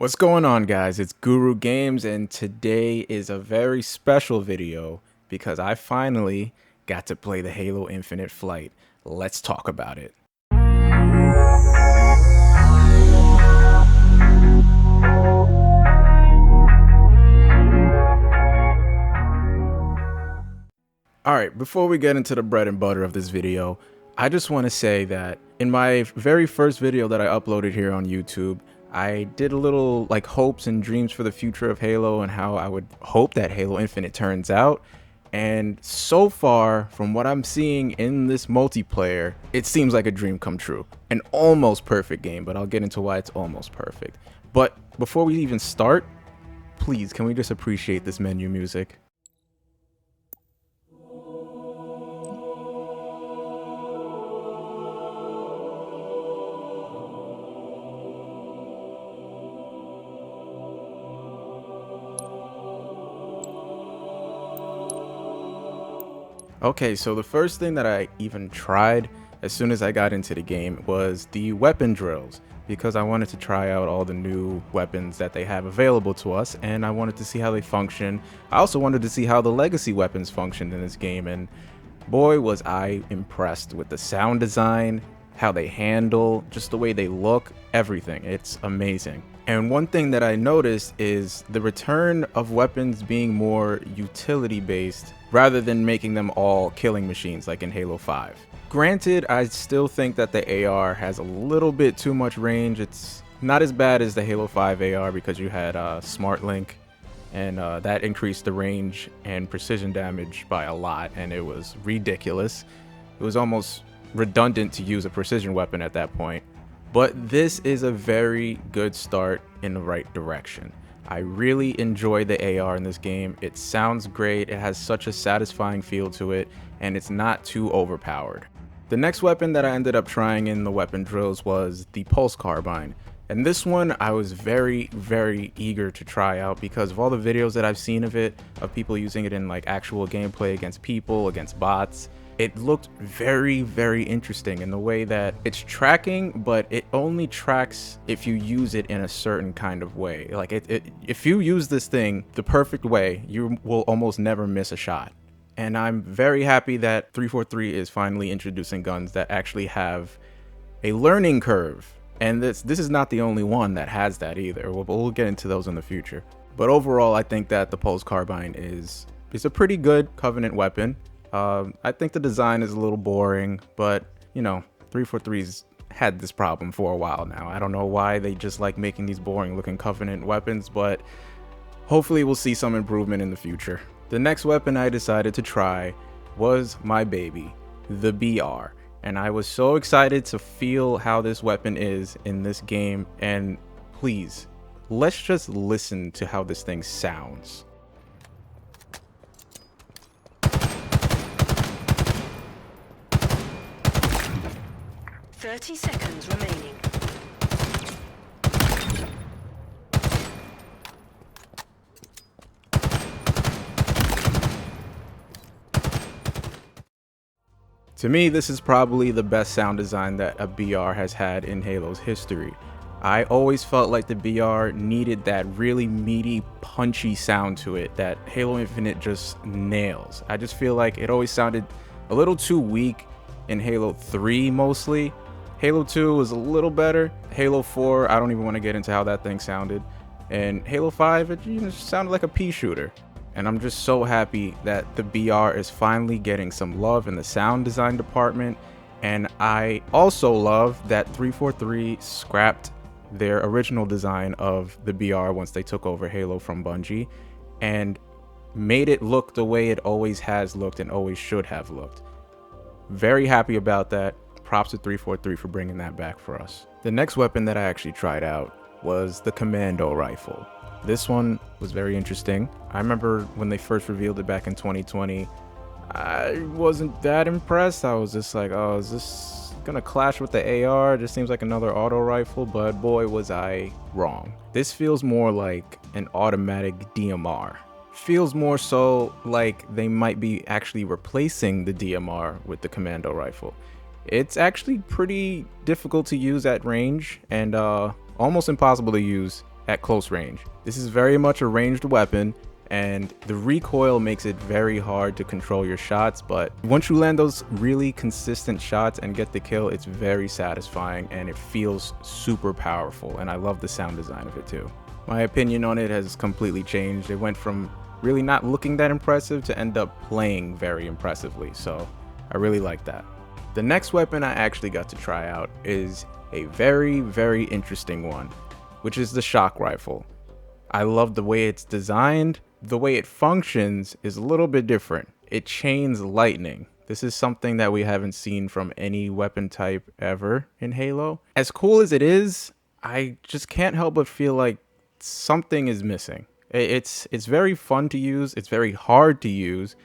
What's going on, guys? It's Guru Games, and today is a very special video because I finally got to play the Halo Infinite flight. Let's talk about it. Alright, before we get into the bread and butter of this video, I just want to say that in my very first video that I uploaded here on YouTube, I did a little like hopes and dreams for the future of Halo and how I would hope that Halo Infinite turns out. And so far, from what I'm seeing in this multiplayer, it seems like a dream come true. An almost perfect game, but I'll get into why it's almost perfect. But before we even start, please, can we just appreciate this menu music? Okay, so the first thing that I even tried as soon as I got into the game was the weapon drills, because I wanted to try out all the new weapons that they have available to us, and I wanted to see how they function. I also wanted to see how the legacy weapons functioned in this game, and boy was I impressed with the sound design, how they handle, just the way they look, everything. It's amazing. And one thing that I noticed is the return of weapons being more utility based rather than making them all killing machines like in Halo 5. Granted, I still think that the AR has a little bit too much range. It's not as bad as the Halo 5 AR because you had Smart Link, and that increased the range and precision damage by a lot, and it was ridiculous. It was almost redundant to use a precision weapon at that point. But this is a very good start in the right direction. I really enjoy the AR in this game. It sounds great, it has such a satisfying feel to it, and it's not too overpowered. The next weapon that I ended up trying in the weapon drills was the Pulse Carbine. And this one I was very eager to try out because of all the videos that I've seen of it, of people using it in like actual gameplay against people, against bots. It looked very interesting in the way that it's tracking, but it only tracks if you use it in a certain kind of way. Like if you use this thing the perfect way, you will almost never miss a shot. And I'm very happy that 343 is finally introducing guns that actually have a learning curve. And this is not the only one that has that either. We'll get into those in the future. But overall, I think that the Pulse Carbine is a pretty good Covenant weapon. I think the design is a little boring, but you know, 343's had this problem for a while now. I don't know why they just like making these boring looking Covenant weapons, but hopefully we'll see some improvement in the future. The next weapon I decided to try was my baby, the BR. And I was so excited to feel how this weapon is in this game, and please, let's just listen to how this thing sounds. 30 seconds remaining. To me, this is probably the best sound design that a BR has had in Halo's history. I always felt like the BR needed that really meaty, punchy sound to it that Halo Infinite just nails. I just feel like it always sounded a little too weak in Halo 3 mostly. Halo 2 was a little better. Halo 4, I don't even want to get into how that thing sounded. And Halo 5, it just sounded like a pea shooter. And I'm just so happy that the BR is finally getting some love in the sound design department. And I also love that 343 scrapped their original design of the BR once they took over Halo from Bungie and made it look the way it always has looked and always should have looked. Very happy about that. Props to 343 for bringing that back for us. The next weapon that I actually tried out was the Commando Rifle. This one was very interesting. I remember when they first revealed it back in 2020, I wasn't that impressed. I was just like, oh, is this gonna clash with the AR? It just seems like another auto rifle, but boy was I wrong. This feels more like an automatic DMR. Feels more so like they might be actually replacing the DMR with the Commando Rifle. It's actually pretty difficult to use at range and almost impossible to use at close range. This is very much a ranged weapon, and the recoil makes it very hard to control your shots, but once you land those really consistent shots and get the kill, it's very satisfying and it feels super powerful, and I love the sound design of it too. My opinion on it has completely changed. It went from really not looking that impressive to end up playing very impressively, so I really like that. The next weapon I actually got to try out is a very interesting one, which is the shock rifle. I love the way it's designed. The way it functions is a little bit different. It chains lightning. This is something that we haven't seen from any weapon type ever in Halo. As cool as it is, I just can't help but feel like something is missing. It's very fun to use. It's very hard to use,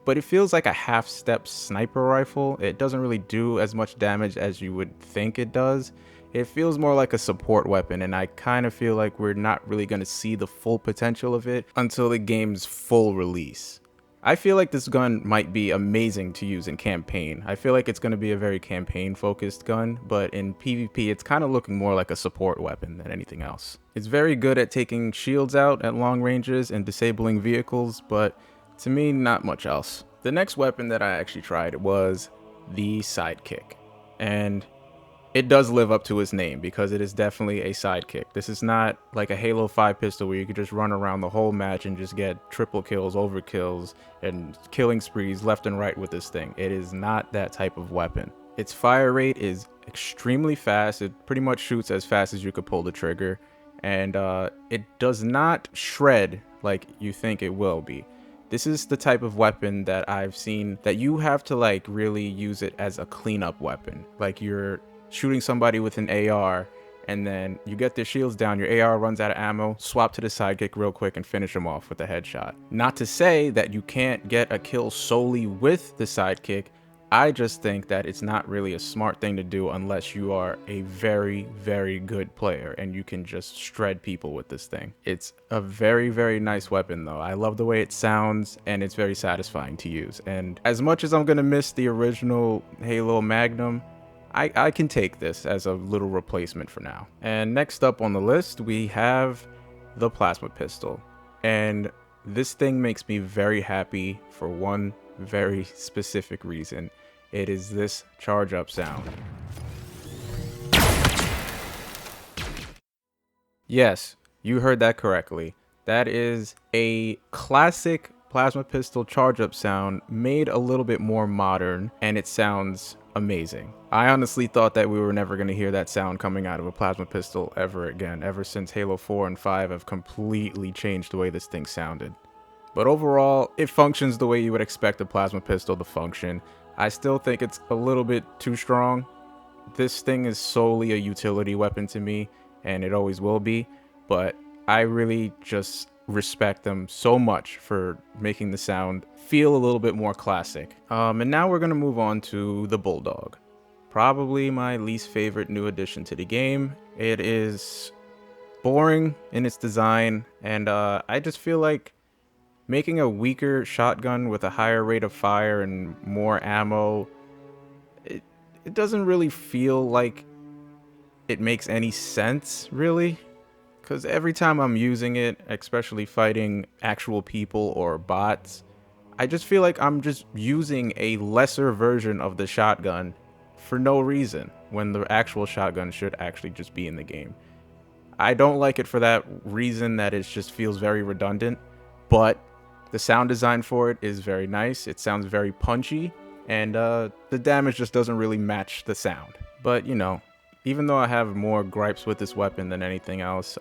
but it feels like a half-step sniper rifle. It doesn't really do as much damage as you would think it does. It feels more like a support weapon, and I kind of feel like we're not really going to see the full potential of it until the game's full release. I feel like this gun might be amazing to use in campaign. I feel like it's going to be a very campaign-focused gun, but in PvP, it's kind of looking more like a support weapon than anything else. It's very good at taking shields out at long ranges and disabling vehicles, but to me, not much else. The next weapon that I actually tried was the Sidekick, and it does live up to its name because it is definitely a sidekick. This is not like a Halo 5 pistol where you could just run around the whole match and just get triple kills, overkills, and killing sprees left and right with this thing. It is not that type of weapon. Its fire rate is extremely fast. It pretty much shoots as fast as you could pull the trigger, and it does not shred like you think it will be. This is the type of weapon that I've seen that you have to like really use it as a cleanup weapon. Like you're shooting somebody with an AR, and then you get their shields down, your AR runs out of ammo, swap to the sidekick real quick and finish them off with a headshot. Not to say that you can't get a kill solely with the sidekick. I just think that it's not really a smart thing to do unless you are a very good player and you can just shred people with this thing. It's a very nice weapon though. I love the way it sounds and it's very satisfying to use. And as much as I'm gonna miss the original Halo Magnum, I can take this as a little replacement for now. And next up on the list, we have the plasma pistol. And this thing makes me very happy for one very specific reason. It is this charge up sound. Yes, you heard that correctly. That is a classic plasma pistol charge up sound made a little bit more modern, and it sounds amazing. I honestly thought that we were never going to hear that sound coming out of a plasma pistol ever again, ever since Halo 4 and 5 have completely changed the way this thing sounded. But overall, it functions the way you would expect a plasma pistol to function. I still think it's a little bit too strong. This thing is solely a utility weapon to me, and it always will be, but I really just respect them so much for making the sound feel a little bit more classic. And now we're going to move on to the Bulldog. Probably my least favorite new addition to the game. It is boring in its design, and I just feel like making a weaker shotgun with a higher rate of fire and more ammo, it doesn't really feel like it makes any sense, really. Because every time I'm using it, especially fighting actual people or bots, I just feel like I'm just using a lesser version of the shotgun for no reason, when the actual shotgun should actually just be in the game. I don't like it for that reason, that it just feels very redundant, but the sound design for it is very nice. It sounds very punchy, and the damage just doesn't really match the sound. But, you know, even though I have more gripes with this weapon than anything else,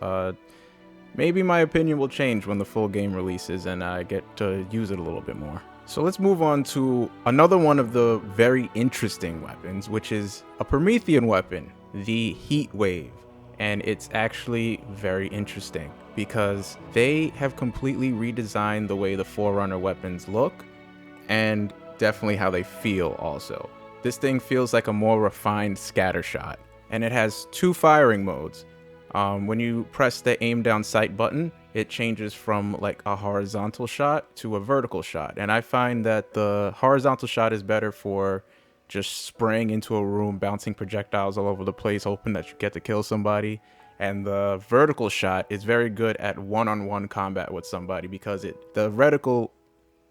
maybe my opinion will change when the full game releases and I get to use it a little bit more. So let's move on to another one of the very interesting weapons, which is a Promethean weapon, the Heat Wave. And it's actually very interesting because they have completely redesigned the way the Forerunner weapons look and definitely how they feel also. This thing feels like a more refined scatter shot, and it has two firing modes. When you press the aim down sight button, it changes from like a horizontal shot to a vertical shot. And I find that the horizontal shot is better for just spraying into a room, bouncing projectiles all over the place, hoping that you get to kill somebody. And the vertical shot is very good at one-on-one combat with somebody because the reticle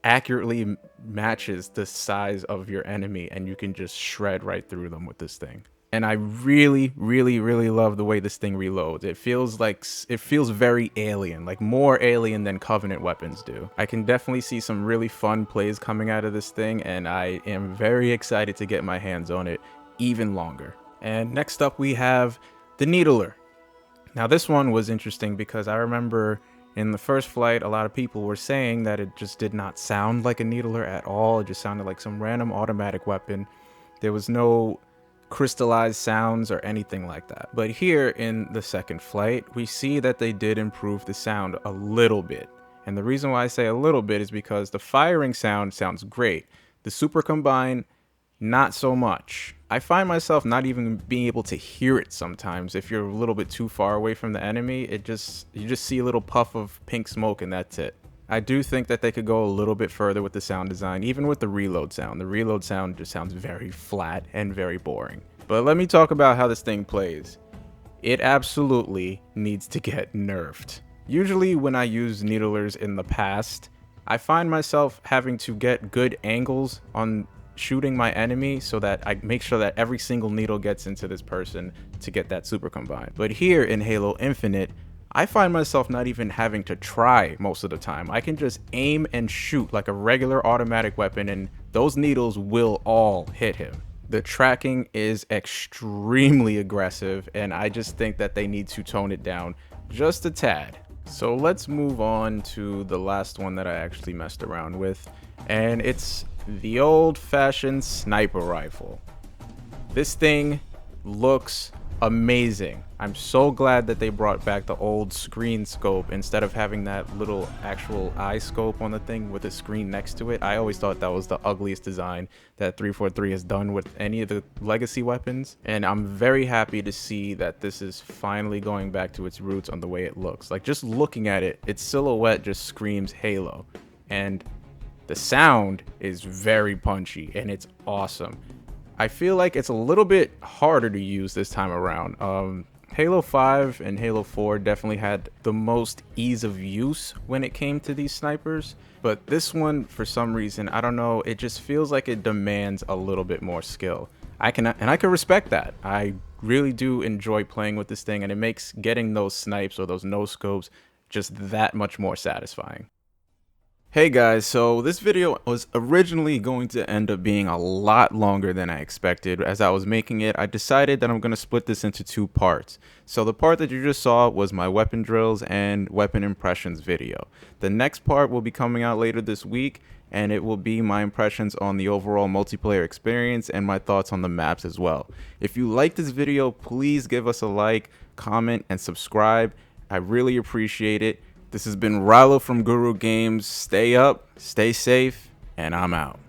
accurately matches the size of your enemy, and you can just shred right through them with this thing. And I really, really, really love the way this thing reloads. It feels very alien, like more alien than Covenant weapons do. I can definitely see some really fun plays coming out of this thing, and I am very excited to get my hands on it even longer. And next up we have the Needler. Now this one was interesting because I remember in the first flight, a lot of people were saying that it just did not sound like a Needler at all. It just sounded like some random automatic weapon. There was no crystallized sounds or anything like that. But here in the second flight, we see that they did improve the sound a little bit. And the reason why I say a little bit is because the firing sound sounds great. The Super Combine, not so much. I find myself not even being able to hear it sometimes. If you're a little bit too far away from the enemy, you just see a little puff of pink smoke and that's it. I do think that they could go a little bit further with the sound design, even with the reload sound. The reload sound just sounds very flat and very boring. But let me talk about how this thing plays. It absolutely needs to get nerfed. Usually when I use needlers in the past, I find myself having to get good angles on shooting my enemy so that I make sure that every single needle gets into this person to get that Super Combine. But here in Halo Infinite, I find myself not even having to try most of the time. I can just aim and shoot like a regular automatic weapon and those needles will all hit him. The tracking is extremely aggressive and I just think that they need to tone it down just a tad. So let's move on to the last one that I actually messed around with, and it's the old-fashioned sniper rifle. This thing looks amazing. I'm so glad that they brought back the old screen scope instead of having that little actual eye scope on the thing with a screen next to it. I always thought that was the ugliest design that 343 has done with any of the legacy weapons, and I'm very happy to see that this is finally going back to its roots on the way it looks. Like, just looking at it, its silhouette just screams Halo, and the sound is very punchy and it's awesome. I feel like it's a little bit harder to use this time around. Halo 5 and Halo 4 definitely had the most ease of use when it came to these snipers, but this one, for some reason, I don't know, it just feels like it demands a little bit more skill. I can respect that. I really do enjoy playing with this thing, and it makes getting those snipes or those no scopes just that much more satisfying. Hey guys, so this video was originally going to end up being a lot longer than I expected. As I was making it, I decided that I'm going to split this into two parts. So the part that you just saw was my weapon drills and weapon impressions video. The next part will be coming out later this week, and it will be my impressions on the overall multiplayer experience and my thoughts on the maps as well. If you like this video, please give us a like, comment, and subscribe. I really appreciate it. This has been Rilo from Guru Games. Stay up, stay safe, and I'm out.